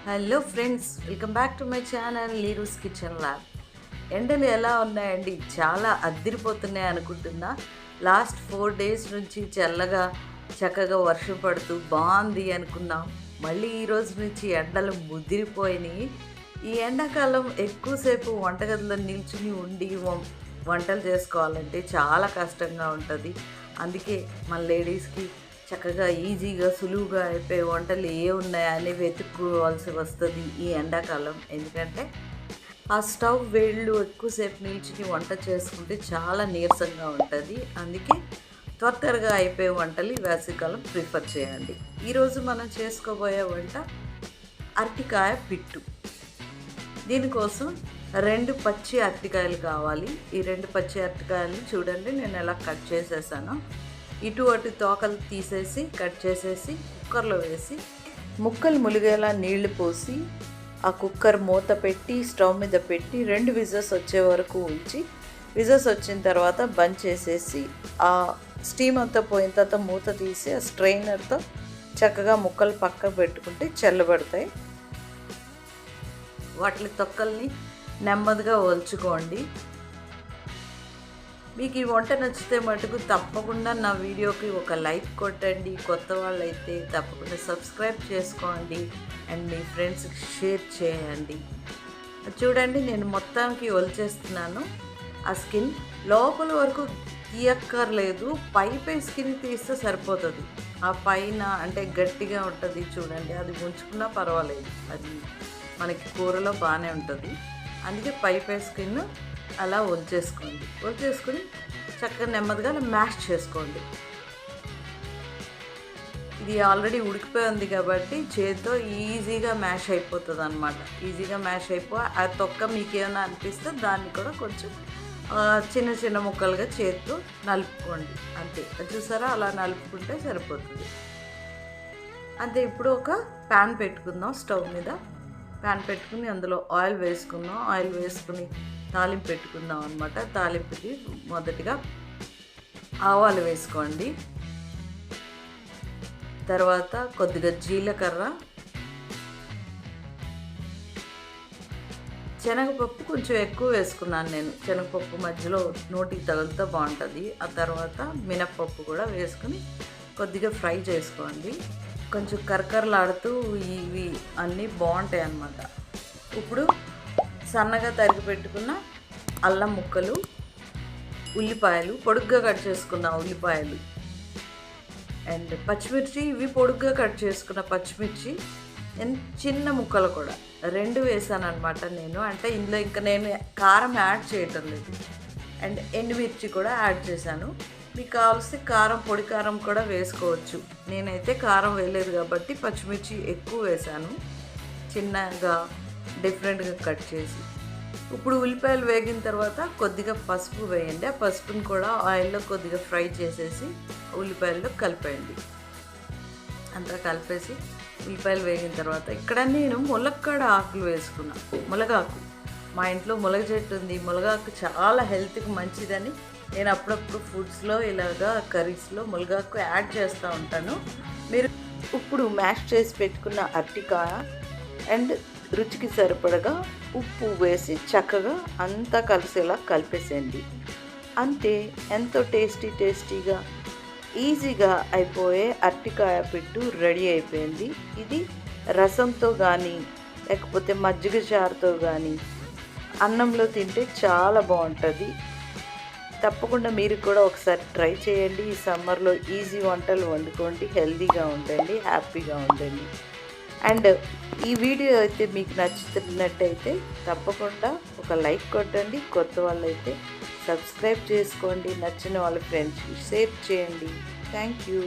Hello friends, welcome back to my channel Leeru's kitchen lab. ఎండలు ఎలా ఉన్నాయండి? చాలా అద్దిరిపోతున్నాయి అనుకుంటున్నా. లాస్ట్ 4 days నుంచి చక్కగా వర్షం పడుతూ బాగుంది అనుకున్నాం. మళ్ళీ ఈరోజు నుంచి ఎండలు ముదిరిపోయినాయి. ఈ ఎండాకాలం ఎక్కువసేపు వంటగదిలో నిల్చుని ఉండి వంటలు చేసుకోవాలంటే చాలా కష్టంగా ఉంటుంది. అందుకే మన లేడీస్కి చక్కగా ఈజీగా సులువుగా అయిపోయే వంటలు ఏ ఉన్నాయని వెతుక్కోవాల్సి వస్తుంది ఈ ఎండాకాలం. ఎందుకంటే ఆ స్టవ్ వేళ్ళు ఎక్కువసేపు నిల్చుని వంట చేసుకుంటే చాలా నీరసంగా ఉంటుంది. అందుకే త్వరగా అయిపోయే వంటలు ఈ వేసవికాలం ప్రిఫర్ చేయండి. ఈరోజు మనం చేసుకోబోయే వంట అరటికాయ పిట్టు. దీనికోసం 2 పచ్చి అరటికాయలు కావాలి. ఈ 2 పచ్చి అరటికాయలు చూడండి నేను ఎలా కట్ చేసేసాను. ఇటు అటు తోకలు తీసేసి కట్ చేసేసి కుక్కర్లో వేసి ముక్కలు ములిగేలా నీళ్లు పోసి ఆ కుక్కర్ మూత పెట్టి స్టవ్ మీద పెట్టి 2 విజిల్స్ వచ్చే వరకు ఉంచి, విజిల్స్ వచ్చిన తర్వాత బంద్ చేసేసి ఆ స్టీమ్ అంతా పోయిన తర్వాత మూత తీసి ఆ స్ట్రైనర్తో చక్కగా ముక్కలు పక్కకు పెట్టుకుంటే చల్లబడతాయి. వాటి తొక్కల్ని నెమ్మదిగా ఒలుచుకోండి. మీకు ఈ వంట నచ్చితే మటుకు తప్పకుండా నా వీడియోకి ఒక లైక్ కొట్టండి. కొత్త వాళ్ళైతే తప్పకుండా సబ్స్క్రైబ్ చేసుకోండి అండ్ మీ ఫ్రెండ్స్కి షేర్ చేయండి. చూడండి నేను మొత్తానికి ఒలిచేస్తున్నాను. ఆ స్కిన్ లోపల వరకు తీయక్కర్లేదు, పై స్కిన్ తీస్తే సరిపోతుంది. ఆ పైన అంటే గట్టిగా ఉంటుంది చూడండి, అది ఉంచుకున్నా పర్వాలేదు, అది మనకి కూరలో బాగానే ఉంటుంది. అందుకే పై స్కిన్ అలా ఒలిచేసుకొని చక్కగా నెమ్మదిగా మ్యాష్ చేసుకోండి. ఇది ఆల్రెడీ ఉడికిపోయి ఉంది కాబట్టి చేతితో ఈజీగా మ్యాష్ అయిపోతుంది అనమాట. ఈజీగా మ్యాష్ ఆ తొక్క మీకు ఏమైనా అనిపిస్తే దాన్ని కూడా కొంచెం చిన్న చిన్న ముక్కలుగా చేతితో నలుపుకోండి. అంతే, చూసారా, అలా నలుపుకుంటే సరిపోతుంది. అంతే. ఇప్పుడు ఒక ప్యాన్ పెట్టుకుందాం. స్టవ్ మీద ప్యాన్ పెట్టుకుని అందులో ఆయిల్ వేసుకుని తాలింపు పెట్టుకుందాం అనమాట. తాలింపుకి మొదటిగా ఆవాలు వేసుకోండి. తర్వాత కొద్దిగా జీలకర్ర, శనగపప్పు కొంచెం ఎక్కువ వేసుకున్నాను నేను. శనగపప్పు మధ్యలో నోటికి తగులుతూ బాగుంటుంది. ఆ తర్వాత మినప్పప్పు కూడా వేసుకుని కొద్దిగా ఫ్రై చేసుకోండి. కొంచెం కరకరలాడుతూ ఇవి అన్నీ బాగుంటాయి అన్నమాట. ఇప్పుడు సన్నగా తరిగి పెట్టుకున్న అల్లం ముక్కలు, ఉల్లిపాయలు పొడుగ్గా కట్ చేసుకున్న ఉల్లిపాయలు అండ్ పచ్చిమిర్చి, ఇవి పొడుగ్గా కట్ చేసుకున్న పచ్చిమిర్చి చిన్న ముక్కలు కూడా 2 వేసాను అనమాట నేను. అంటే ఇందులో ఇంకా నేను కారం యాడ్ చేయటం లేదు. అండ్ ఎండుమిర్చి కూడా యాడ్ చేశాను. మీకు కావాల్సి పొడి కారం కూడా వేసుకోవచ్చు. నేనైతే కారం వేయలేదు కాబట్టి పచ్చిమిర్చి ఎక్కువ వేసాను, చిన్నగా డిఫరెంట్గా కట్ చేసి. ఇప్పుడు ఉల్లిపాయలు వేగిన తర్వాత కొద్దిగా పసుపు వేయండి. ఆ పసుపుని కూడా ఆయిల్లో కొద్దిగా ఫ్రై చేసేసి ఉల్లిపాయల్లో కలిపేయండి. అంతా కలిపేసి ఉల్లిపాయలు వేగిన తర్వాత ఇక్కడ నేను ములక్కాడ ఆకులు వేసుకున్నా. ములగాకు, మా ఇంట్లో ములగ చెట్టు ఉంది. ములగాకు చాలా హెల్త్కి మంచిదని నేను అప్పుడప్పుడు ఫుడ్స్లో ఇలాగా కర్రీస్లో ములగాకు యాడ్ చేస్తూ ఉంటాను. మీరు ఇప్పుడు మ్యాష్ చేసి పెట్టుకున్న అరటికాయ అండ్ రుచికి సరిపడగా ఉప్పు వేసి చక్కగా అంతా కలిసేలా కలిపేసేయండి. అంతే, ఎంతో టేస్టీగా ఈజీగా అయిపోయే అరటికాయ పిట్టు రెడీ అయిపోయింది. ఇది రసంతో కానీ లేకపోతే మజ్జిగ చారుతో కానీ అన్నంలో తింటే చాలా బాగుంటుంది. తప్పకుండా మీరు కూడా ఒకసారి ట్రై చేయండి. ఈ సమ్మర్లో ఈజీ వంటలు వండుకోండి, హెల్తీగా ఉండండి, హ్యాపీగా ఉండండి. అండ్ ఈ వీడియో అయితే మీకు నచ్చుతున్నట్టయితే తప్పకుండా ఒక లైక్ కొట్టండి. కొత్త వాళ్ళైతే సబ్స్క్రైబ్ చేసుకోండి. నచ్చిన వాళ్ళ ఫ్రెండ్స్కి షేర్ చేయండి. Thank you.